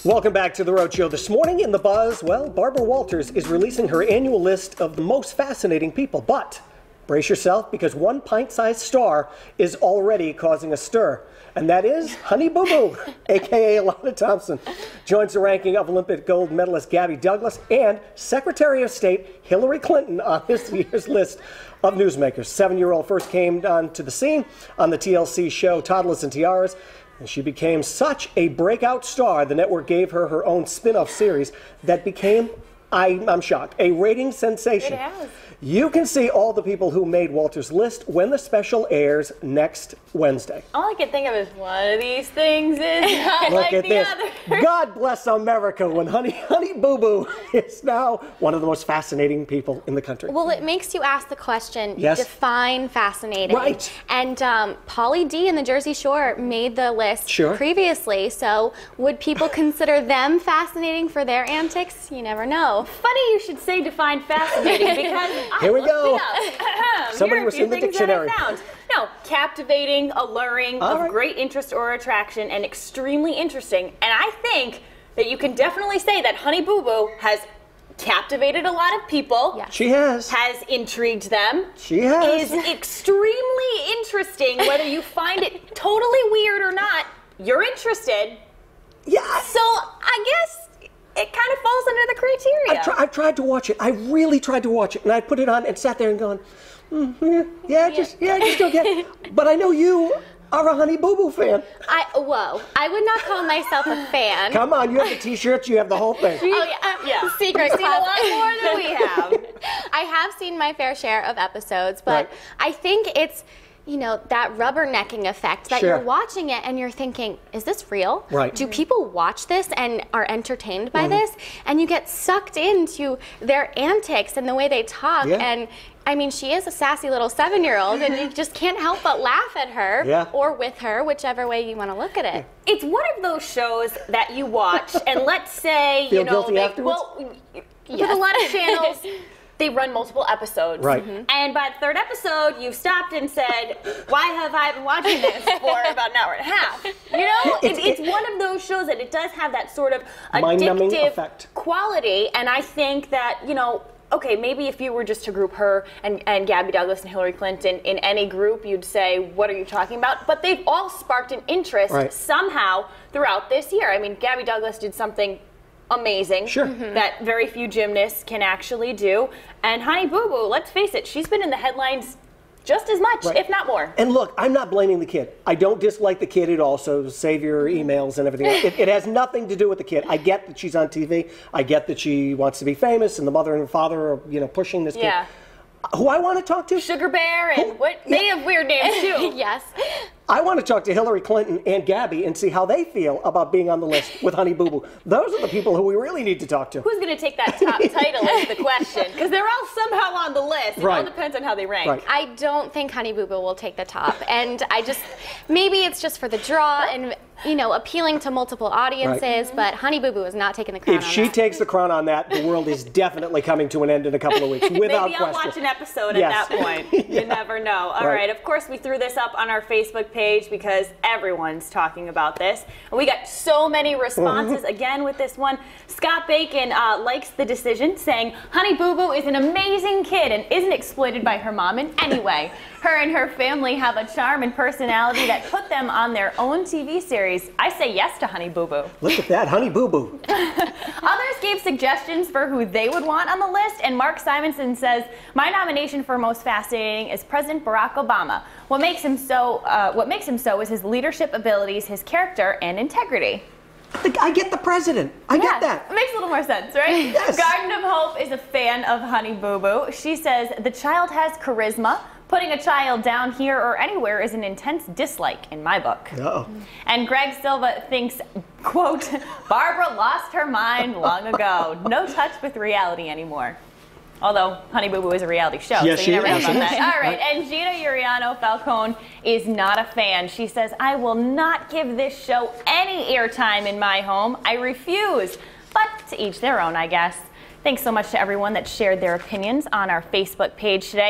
Welcome back to The Rhode Show. This morning in The Buzz, well, Barbara Walters is releasing her annual list of the most fascinating people. But brace yourself, because one pint-sized star is already causing a stir. And that is Honey Boo Boo, a.k.a. Alana Thompson, joins the ranking of Olympic gold medalist Gabby Douglas and Secretary of State Hillary Clinton on this year's list of newsmakers. 7-year-old first came onto the scene on the TLC show Toddlers and Tiaras, and she became such a breakout star, the network gave her her own spin-off series that became, I'm shocked, a rating sensation. It has. You can see all the people who made Walter's list when the special airs next Wednesday. All I can think of is one of these things is not Look like at the this. other. God bless America when Honey Boo Boo is now one of the most fascinating people in the country. Well, it makes you ask the question, Yes. define fascinating. Right. And Pauly D and the Jersey Shore made the list Sure. previously, so would people consider them fascinating for their antics? You never know. Funny you should say define fascinating because Here we go. Somebody Here are a was few in the things that I dictionary. found. No, captivating, alluring, All of right. great interest or attraction, and extremely interesting. And I think that you can definitely say that Honey Boo Boo has captivated a lot of people. Yes. She has. Has intrigued them. She has. Is extremely interesting, whether you find it totally weird or not. You're interested. Yeah. So I guess it kind of falls under the criteria. I tried to watch it. I really tried to watch it, and I put it on and sat there and going, I just don't get it. But I know you are a Honey Boo Boo fan. Whoa, I would not call myself a fan. Come on, you have the T-shirts, you have the whole thing. Oh, yeah. Secret You've seen a club. lot more than we have. I have seen my fair share of episodes, but Right. I think it's, that rubbernecking effect that Sure. you're watching it and you're thinking, is this real? Right. Do people watch this and are entertained by this? And you get sucked into their antics and the way they talk. Yeah. And I mean, she is a sassy little 7-year-old and you just can't help but laugh at her or with her, whichever way you want to look at it. It's one of those shows that you watch, and let's say, Feel guilty afterwards? With a lot of channels, they run multiple episodes. Right. And by the 3rd episode, you've stopped and said, why have I been watching this for about an hour and a half? It's one of those shows that it does have that sort of Mind-numbing addictive effect. quality, and I think that, okay, maybe if you were just to group her and Gabby Douglas and Hillary Clinton in any group, you'd say, what are you talking about? But they've all sparked an interest somehow throughout this year. I mean, Gabby Douglas did something amazing that very few gymnasts can actually do. And Honey Boo Boo, let's face it, she's been in the headlines just as much, if not more. And look, I'm not blaming the kid. I don't dislike the kid at all, so save your emails and everything. It has nothing to do with the kid. I get that she's on TV. I get that she wants to be famous, and the mother and father are, pushing this kid. Who I want to talk to? Sugar Bear and they have weird names too. Yes. I want to talk to Hillary Clinton and Gabby and see how they feel about being on the list with Honey Boo Boo. Those are the people who we really need to talk to. Who's going to take that top title is the question, because they're all somehow on the list. It all depends on how they rank. Right. I don't think Honey Boo Boo will take the top, and maybe it's just for the draw and appealing to multiple audiences, but Honey Boo Boo is not taking the crown. If she takes the crown on that, the world is definitely coming to an end in a couple of weeks, without Maybe I'll question. watch an episode at that point. You never know. All right. Of course, we threw this up on our Facebook page because everyone's talking about this. And we got so many responses again with this one. Scott Bacon likes the decision, saying, Honey Boo Boo is an amazing kid and isn't exploited by her mom in any way. Her and her family have a charm and personality that put them on their own TV series. I say yes to Honey Boo Boo. Look at that, Honey Boo Boo. Others gave suggestions for who they would want on the list, and Mark Simonson says, my nomination for most fascinating is President Barack Obama. What makes him so is his leadership abilities, his character, and integrity. I get the president. I get that. It makes a little more sense, right? Yes. Garden of Hope is a fan of Honey Boo Boo. She says, the child has charisma. Putting a child down here or anywhere is an intense dislike in my book. And Greg Silva thinks, quote, Barbara lost her mind long ago. No touch with reality anymore. Although Honey Boo Boo is a reality show, Yes, so she you never know is. about that. All right, and Gina Uriano Falcone is not a fan. She says, I will not give this show any airtime in my home. I refuse. But to each their own, I guess. Thanks so much to everyone that shared their opinions on our Facebook page today.